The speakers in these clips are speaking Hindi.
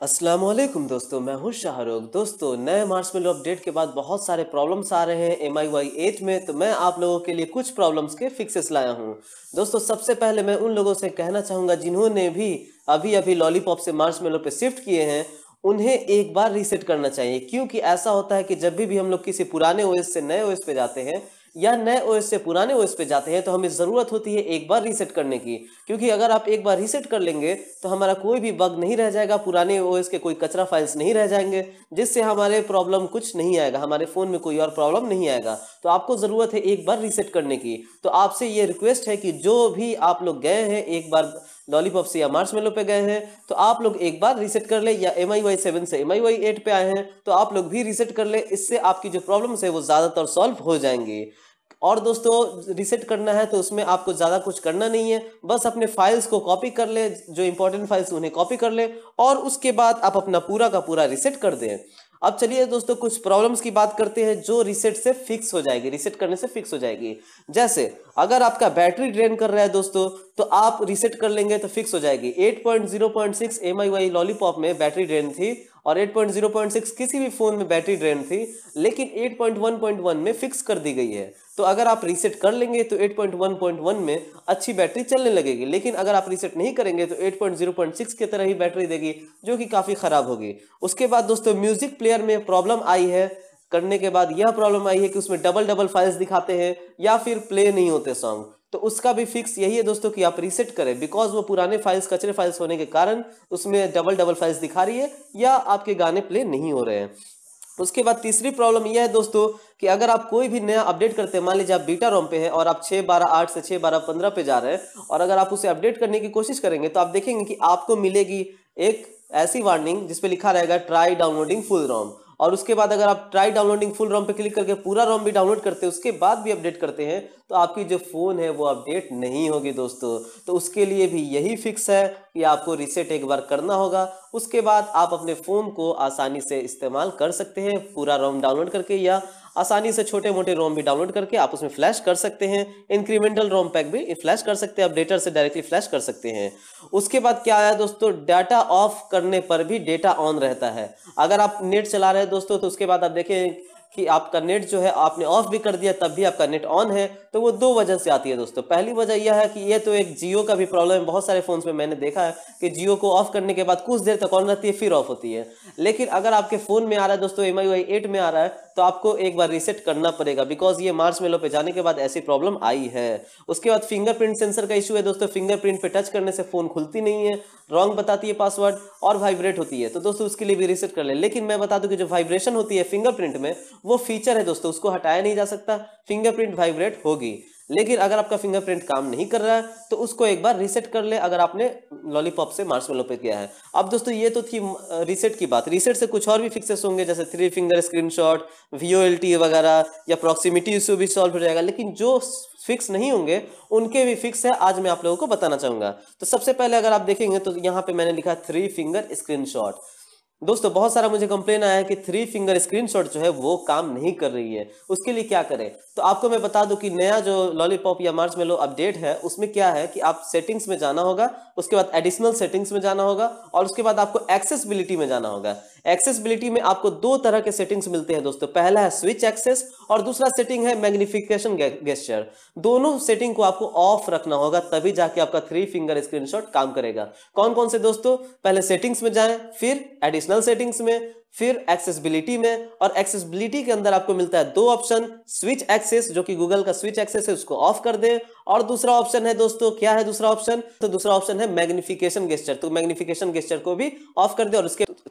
अस्सलाम वालेकुम दोस्तों, मैं हूं शाहरुख। दोस्तों, नए मार्शमेलो अपडेट के बाद बहुत सारे प्रॉब्लम्स आ रहे हैं MIUI 8 में, तो मैं आप लोगों के लिए कुछ प्रॉब्लम्स के फिक्सेस लाया हूं। दोस्तों, सबसे पहले मैं उन लोगों से कहना चाहूँगा जिन्होंने भी अभी अभी लॉलीपॉप से मार्शमेलो पे शिफ्ट किए हैं, उन्हें एक बार रीसेट करना चाहिए। क्योंकि ऐसा होता है कि जब भी हम लोग किसी पुराने ओएस से नए ओएस पे जाते हैं या नए ओएस से पुराने ओएस पे जाते हैं, तो हमें ज़रूरत होती है एक बार रीसेट करने की। क्योंकि अगर आप एक बार रीसेट कर लेंगे तो हमारा कोई भी बग नहीं रह जाएगा, पुराने ओएस के कोई कचरा फाइल्स नहीं रह जाएंगे, जिससे हमारे प्रॉब्लम कुछ नहीं आएगा, हमारे फ़ोन में कोई और प्रॉब्लम नहीं आएगा। तो आपको ज़रूरत है एक बार रीसेट करने की। तो आपसे ये रिक्वेस्ट है कि जो भी आप लोग गए हैं एक बार लॉलीपॉप से या मार्शमेलो पे गए हैं, तो आप लोग एक बार रीसेट कर ले, या MIUI 7 से MIUI 8 पे आए हैं तो आप लोग भी रीसेट कर ले। इससे आपकी जो प्रॉब्लम्स है वो ज़्यादातर सॉल्व हो जाएंगी। और दोस्तों, रीसेट करना है तो उसमें आपको ज़्यादा कुछ करना नहीं है, बस अपने फाइल्स को कॉपी कर ले, जो इंपॉर्टेंट फाइल्स उन्हें कॉपी कर ले, और उसके बाद आप अपना पूरा का पूरा रीसेट कर दें। अब चलिए दोस्तों, कुछ प्रॉब्लम्स की बात करते हैं जो रीसेट से फिक्स हो जाएगी, रीसेट करने से फिक्स हो जाएगी। जैसे अगर आपका बैटरी ड्रेन कर रहा है दोस्तों, तो आप रीसेट कर लेंगे तो फिक्स हो जाएगी। 8.0.6 MIUI लॉलीपॉप में बैटरी ड्रेन थी और 8.0.6 किसी भी फोन में बैटरी ड्रेन थी, लेकिन 8.1.1 में फिक्स कर दी गई है। तो अगर आप रीसेट कर लेंगे तो 8.1.1 में अच्छी बैटरी चलने लगेगी, लेकिन अगर आप रीसेट नहीं करेंगे तो 8.0.6 की तरह ही बैटरी देगी, जो कि काफ़ी ख़राब होगी। उसके बाद दोस्तों, म्यूजिक प्लेयर में प्रॉब्लम आई है। करने के बाद यह प्रॉब्लम आई है कि उसमें डबल डबल फाइल्स दिखाते हैं या फिर प्ले नहीं होते सॉन्ग। तो उसका भी फिक्स यही है दोस्तों कि आप रीसेट करें, बिकॉज वो पुराने फाइल्स कचरे फाइल्स होने के कारण उसमें डबल डबल फाइल्स दिखा रही है या आपके गाने प्ले नहीं हो रहे हैं। उसके बाद तीसरी प्रॉब्लम यह है दोस्तों कि अगर आप कोई भी नया अपडेट करते हैं, मान लीजिए आप बीटा रोम पे हैं और आप 6.12.8 से 6.12.15 पे जा रहे हैं, और अगर आप उसे अपडेट करने की कोशिश करेंगे तो आप देखेंगे कि आपको मिलेगी एक ऐसी वार्निंग जिसपे लिखा रहेगा ट्राई डाउनलोडिंग फुल रोम। और उसके बाद अगर आप ट्राई डाउनलोडिंग फुल रोम पे क्लिक करके पूरा रोम भी डाउनलोड करते हैं, उसके बाद भी अपडेट करते हैं, तो आपकी जो फ़ोन है वो अपडेट नहीं होगी दोस्तों। तो उसके लिए भी यही फिक्स है कि आपको रीसेट एक बार करना होगा। उसके बाद आप अपने फ़ोन को आसानी से इस्तेमाल कर सकते हैं, पूरा रोम डाउनलोड करके, या आसानी से छोटे मोटे रोम भी डाउनलोड करके आप उसमें फ्लैश कर सकते हैं। इंक्रीमेंटल रोम पैक भी फ्लैश कर सकते हैं, अपडेटर से डायरेक्टली फ्लैश कर सकते हैं। उसके बाद क्या आया दोस्तों, डाटा ऑफ करने पर भी डेटा ऑन रहता है। अगर आप नेट चला रहे हैं दोस्तों, तो उसके बाद आप देखें कि आपका नेट जो है आपने ऑफ भी कर दिया तब भी आपका नेट ऑन है, तो वो दो वजह से आती है दोस्तों। पहली वजह यह है कि ये तो एक जियो का भी प्रॉब्लम है, बहुत सारे फोन्स में मैंने देखा है कि जियो को ऑफ करने के बाद कुछ देर तक ऑन रहती है फिर ऑफ होती है। लेकिन अगर आपके फोन में आ रहा है दोस्तों, MIUI 8 में आ रहा है, तो आपको एक बार रीसेट करना पड़ेगा, बिकॉज ये मार्शमेलो पे जाने के बाद ऐसी प्रॉब्लम आई है। उसके बाद फिंगरप्रिंट सेंसर का इशू है दोस्तों, फिंगरप्रिंट पे टच करने से फोन खुलती नहीं है, रॉन्ग बताती है पासवर्ड और वाइब्रेट होती है। तो दोस्तों उसके लिए भी रीसेट कर ले। लेकिन मैं बता दूं कि जो वाइब्रेशन होती है फिंगरप्रिंट में, वो फीचर है दोस्तों, उसको हटाया नहीं जा सकता, फिंगरप्रिंट वाइब्रेट होगी। लेकिन अगर आपका फिंगरप्रिंट काम नहीं कर रहा है तो उसको एक बार रीसेट कर ले, अगर आपने लॉलीपॉप से मार्शमेलो पे किया है। अब दोस्तों, ये तो थी रीसेट की बात। रीसेट से कुछ और भी फिक्सेस होंगे, जैसे 3 फिंगर स्क्रीनशॉट, VoLTE वगैरह, या प्रॉक्सिमिटी इशू भी सॉल्व हो जाएगा। लेकिन जो फिक्स नहीं होंगे उनके भी फिक्स है, आज मैं आप लोगों को बताना चाहूंगा। तो सबसे पहले अगर आप देखेंगे तो यहाँ पे मैंने लिखा 3 फिंगर स्क्रीनशॉट। दोस्तों, बहुत सारा मुझे कंप्लेन आया है कि 3 फिंगर स्क्रीनशॉट जो है वो काम नहीं कर रही है। उसके लिए क्या करें, तो आपको मैं बता दूं कि नया जो लॉलीपॉप या मार्शमेलो अपडेट है उसमें क्या है कि आप सेटिंग्स में जाना होगा, उसके बाद एडिशनल सेटिंग्स में जाना होगा, और उसके बाद आपको एक्सेसिबिलिटी में जाना होगा। एक्सेसिबिलिटी में आपको दो तरह के सेटिंग्स मिलते हैं दोस्तों, पहला है स्विच एक्सेस और दूसरा सेटिंग है मैग्निफिकेशन गेस्चर। दोनों सेटिंग को आपको ऑफ रखना होगा, तभी जाके आपका 3 फिंगर स्क्रीनशॉट काम करेगा। कौन कौन से दोस्तों, पहले सेटिंग्स में जाएं, फिर एडिशनल सेटिंग्स में, फिर एक्सेसिबिलिटी में। और एक्सेसिबिलिटी के अंदर आपको मिलता है दो ऑप्शन, स्विच एक्सेस जो कि गूगल का स्विच एक्सेस है उसको ऑफ कर दें, और दूसरा ऑप्शन है दोस्तों, क्या है दूसरा ऑप्शन, तो दूसरा ऑप्शन है मैग्निफिकेशन गेस्चर। तो मैग्निफिकेशन गेस्चर को भी ऑफ कर दे, और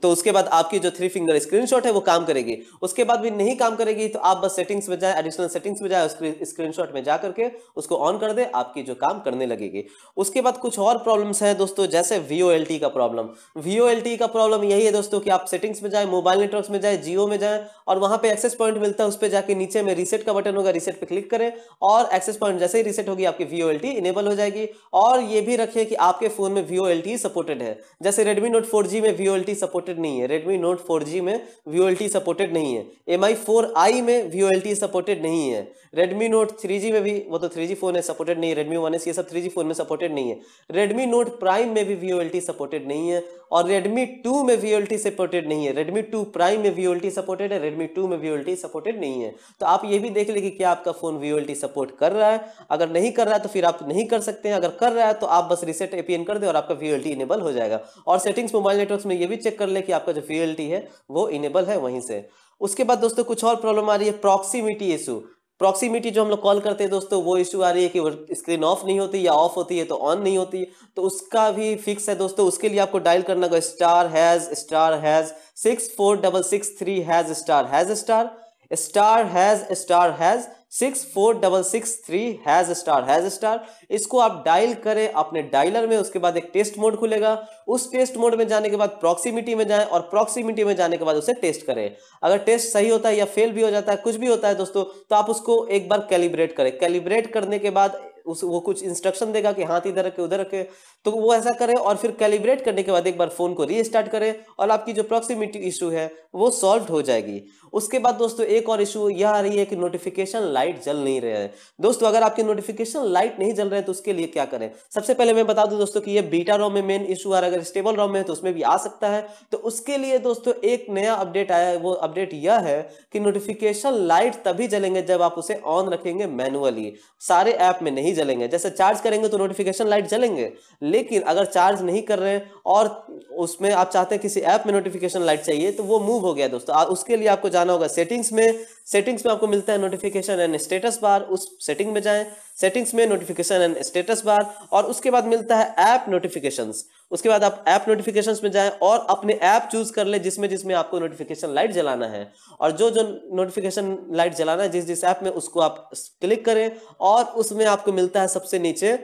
उसके बाद आपकी जो 3 फिंगर स्क्रीनशॉट है वो काम करेगी। उसके बाद भी नहीं काम करेगी तो आप बस सेटिंग्स में जाए, एडिशनल सेटिंग्स में जाए, स्क्रीनशॉट में जा करके उसको ऑन कर दे, आपकी जो काम करने लगेगी। उसके बाद कुछ और प्रॉब्लम्स हैं दोस्तों, जैसे VoLTE का प्रॉब्लम। VoLTE का प्रॉब्लम यही है दोस्तों कि आप सेटिंग्स में जाए, मोबाइल नेटवर्क्स में जाए, जियो में जाए, और वहां पे एक्सेस पॉइंट मिलता है, उस पर जाके नीचे में रीसेट का बटन होगा, रीसेट पे क्लिक करें, और एक्सेस पॉइंट जैसे ही रीसेट होगी आपकी VoLTE इनेबल हो जाएगी। और ये भी रखिए कि आपके फोन में VoLTE सपोर्टेड है। जैसे Redmi Note 4G में VoLTE सपोर्टेड नहीं है, Redmi Note 4G में VoLTE सपोर्टेड नहीं है, MI 4i में VoLTE सपोर्टेड नहीं है, Redmi Note 3G में भी, वो तो 3G फोन है, सपोर्टेड नहीं है, Redmi 1S ये सब 3G फोन में सपोर्टेड नहीं है, Redmi Note Prime में भी VoLTE सपोर्टेड नहीं है, और Redmi 2 में VLT सपोर्टेड नहीं है। Redmi 2 Prime में VLT सपोर्टेड है, Redmi 2 में VLT सपोर्टेड नहीं है। तो आप ये भी देख ले कि क्या आपका फोन VLT सपोर्ट कर रहा है। अगर नहीं कर रहा है तो फिर आप नहीं कर सकते हैं, अगर कर रहा है तो आप बस रीसेट APN कर दे और आपका VLT इनेबल हो जाएगा। और सेटिंग्स मोबाइल नेटवर्क्स में ये भी चेक कर ले कि आपका जो VLT है वो इनेबल है वहीं से। उसके बाद दोस्तों कुछ और प्रॉब्लम आ रही है, प्रॉक्सिमिटी इशू। प्रॉक्सिमिटी जो हम लोग कॉल करते हैं दोस्तों, वो इशू आ रही है कि वो स्क्रीन ऑफ नहीं होती या ऑफ होती है तो ऑन नहीं होती। तो उसका भी फिक्स है दोस्तों। उसके लिए आपको डायल करना होगा *##64663###* 64663###. इसको आप डायल करें अपने डायलर में। उसके बाद एक टेस्ट मोड खुलेगा, उस टेस्ट मोड में जाने के बाद प्रॉक्सिमिटी में जाएं और प्रॉक्सिमिटी में जाने के बाद उसे टेस्ट करें। अगर टेस्ट सही होता है या फेल भी हो जाता है, कुछ भी होता है दोस्तों, तो आप उसको एक बार कैलिब्रेट करें। कैलिब्रेट करने के बाद वो कुछ इंस्ट्रक्शन देगा कि हाथ इधर रखे उधर रखे, तो वो ऐसा करें और फिर कैलिब्रेट करने के बाद एक बार फोन को रीस्टार्ट करें और आपकी जो प्रॉक्सिमिटी इशू है वो सॉल्व हो जाएगी। उसके बाद दोस्तों एक और इशू यह आ रही है कि नोटिफिकेशन लाइट जल नहीं रहे हैं। दोस्तों अगर आपके नोटिफिकेशन लाइट नहीं जल रहे हैं तो उसके लिए क्या करें। सबसे पहले मैं बता दूं दोस्तों कि ये बीटा रोम में मेन इशू आ रहा है। अगर स्टेबल रोम में है तो उसमें भी आ सकता है। तो उसके लिए दोस्तों एक नया अपडेट आया है। वो अपडेट यह है कि नोटिफिकेशन लाइट तभी जलेंगे जब आप उसे ऑन रखेंगे मैनुअली, सारे ऐप में नहीं जलेंगे। जैसे चार्ज करेंगे तो नोटिफिकेशन लाइट जलेंगे, लेकिन अगर चार्ज नहीं कर रहे हैं और उसमें आप चाहते हैं किसी ऐप में नोटिफिकेशन लाइट चाहिए तो वो मूव हो गया दोस्तों। उसके लिए आपको जाना होगा सेटिंग्स में। सेटिंग्स में आपको मिलता है नोटिफिकेशन एंड स्टेटस बार, उस सेटिंग में जाएं। सेटिंग्स में नोटिफिकेशन एंड स्टेटस बार और उसके बाद मिलता है ऐप नोटिफिकेशंस। उसके बाद आप ऐप नोटिफिकेशंस में जाएं और अपने ऐप चूज कर ले जिसमें आपको नोटिफिकेशन लाइट जलाना है। और जो नोटिफिकेशन लाइट जलाना है जिस ऐप में, उसको आप क्लिक करें और उसमें आपको मिलता है सबसे नीचे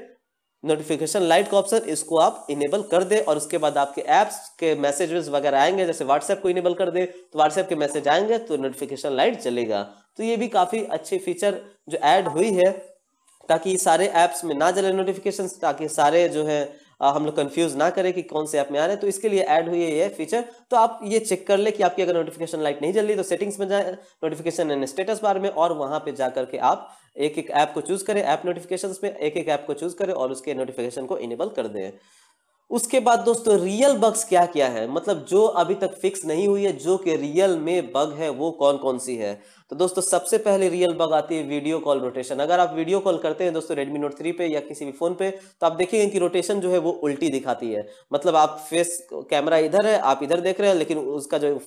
नोटिफिकेशन लाइट का ऑप्शन। इसको आप इनेबल कर दे और उसके बाद आपके ऐप्स के मैसेजेस वगैरह आएंगे। जैसे व्हाट्सएप को इनेबल कर दे तो व्हाट्सएप के मैसेज आएंगे तो नोटिफिकेशन लाइट चलेगा। तो ये भी काफी अच्छी फीचर जो ऐड हुई है ताकि सारे ऐप्स में ना जले नोटिफिकेशंस, ताकि सारे जो है हम लोग कंफ्यूज ना करें कि कौन से ऐप में आ रहे हैं। तो इसके लिए ऐड हुई है ये फीचर। तो आप ये चेक कर ले कि आपकी अगर नोटिफिकेशन लाइट नहीं जल रही तो सेटिंग्स में जाए, नोटिफिकेशन एंड स्टेटस बार में, और वहां पे जाकर के आप एक एक ऐप को चूज करें। ऐप नोटिफिकेशंस में एक एक ऐप को चूज करें और उसके नोटिफिकेशन को इनेबल कर दें। उसके बाद दोस्तों रियल बग्स क्या क्या है, मतलब जो अभी तक फिक्स नहीं हुई है, जो कि रियल में बग है, वो कौन कौन सी है। तो दोस्तों सबसे पहले रियल बग आती है वीडियो कॉल रोटेशन। अगर आप वीडियो कॉल करते हैं दोस्तों Redmi Note 3 पे या किसी भी फोन पे, तो आप देखेंगे कि रोटेशन जो है वो उल्टी दिखाती है। मतलब आप फेस कैमरा इधर है, आप इधर देख रहे हैं, लेकिन उसका जो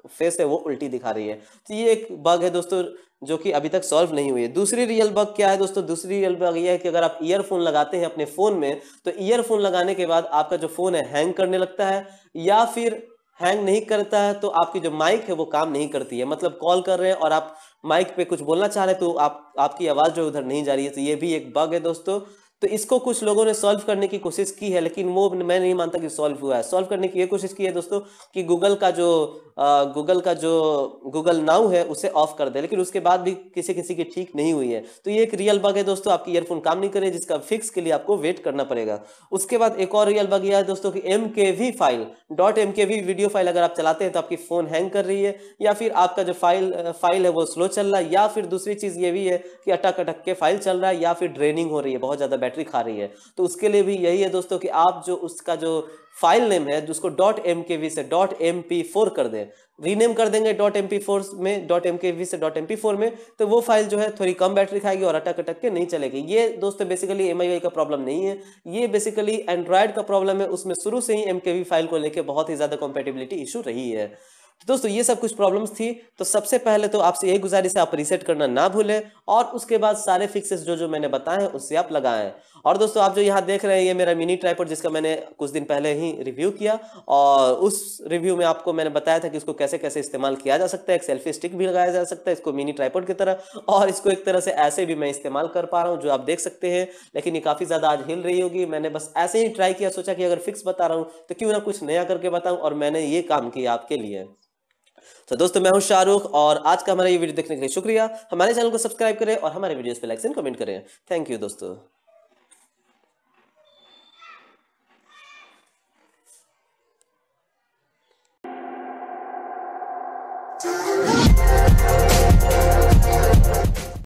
फेस है वो उल्टी दिखा रही है। तो ये एक बग है दोस्तों जो कि अभी तक सॉल्व नहीं हुई है। दूसरी रियल बग क्या है दोस्तों, दूसरी रियल बग ये है कि अगर आप ईयरफोन लगाते हैं अपने फोन में, तो ईयरफोन लगाने के बाद आपका जो फोन है हैंग करने लगता है, या फिर हैंग नहीं करता है तो आपकी जो माइक है वो काम नहीं करती है। मतलब कॉल कर रहे हैं और आप माइक पे कुछ बोलना चाह रहे हैं तो आपकी आवाज जो उधर नहीं जा रही है। तो ये भी एक बग है दोस्तों। तो इसको कुछ लोगों ने सॉल्व करने की कोशिश की है, लेकिन वो मैं नहीं मानता कि सॉल्व हुआ है। सॉल्व करने की ये कोशिश की है दोस्तों कि गूगल का जो गूगल नाउ है उसे ऑफ कर दे, लेकिन उसके बाद भी किसी किसी की ठीक नहीं हुई है। तो ये एक रियल बग है दोस्तों, आपकी ईयरफोन काम नहीं करे, जिसका फिक्स के लिए आपको वेट करना पड़ेगा। उसके बाद एक और रियल बग यह है दोस्तों कि MKV file .mkv video file अगर आप चलाते हैं तो आपकी फोन हैंग कर रही है, या फिर आपका जो फाइल है वो स्लो चल रहा है, या फिर दूसरी चीज ये भी है कि अटक अटक के फाइल चल रहा है, या फिर ड्रेनिंग हो रही है, बहुत ज्यादा बैटरी खा रही है। तो उसके लिए भी यही है दोस्तों कि आप जो उसका जो फाइल नेम है उसको .mkv से .mp4 कर दें, रीनेम कर देंगे .mp4 में, .mkv से .mp4 में, तो वो फाइल जो है थोड़ी कम बैटरी खाएगी और अटक अटक के नहीं चलेगी। ये दोस्तों बेसिकली MIUI का प्रॉब्लम नहीं है, ये बेसिकली एंड्रॉयड का प्रॉब्लम है। उसमें शुरू से ही MKV फाइल को लेकर बहुत ही ज्यादा कंपैटिबिलिटी इशू रही है। तो दोस्तों ये सब कुछ प्रॉब्लम्स थी। तो सबसे पहले तो आपसे यही गुजारिश है, आप रीसेट करना ना भूलें, और उसके बाद सारे फिक्सेस जो मैंने बताए हैं उससे आप लगाएं। और दोस्तों आप जो यहाँ देख रहे हैं ये मेरा मिनी ट्राइपॉड, जिसका मैंने कुछ दिन पहले ही रिव्यू किया, और उस रिव्यू में आपको मैंने बताया था कि इसको कैसे कैसे इस्तेमाल किया जा सकता है। एक सेल्फी स्टिक भी लगाया जा सकता है इसको मिनी ट्राइपॉड की तरह, और इसको एक तरह से ऐसे भी मैं इस्तेमाल कर पा रहा हूँ जो आप देख सकते हैं। लेकिन ये काफी ज्यादा आज हिल रही होगी, मैंने बस ऐसे ही ट्राई किया, सोचा कि अगर फिक्स बता रहा हूँ तो क्यों ना कुछ नया करके बताऊं, और मैंने ये काम किया आपके लिए। तो दोस्तों मैं हूं शाहरुख, और आज का हमारा ये वीडियो देखने के लिए शुक्रिया। हमारे चैनल को सब्सक्राइब करें और हमारे वीडियोस पे लाइक एंड कमेंट करें। थैंक यू दोस्तों।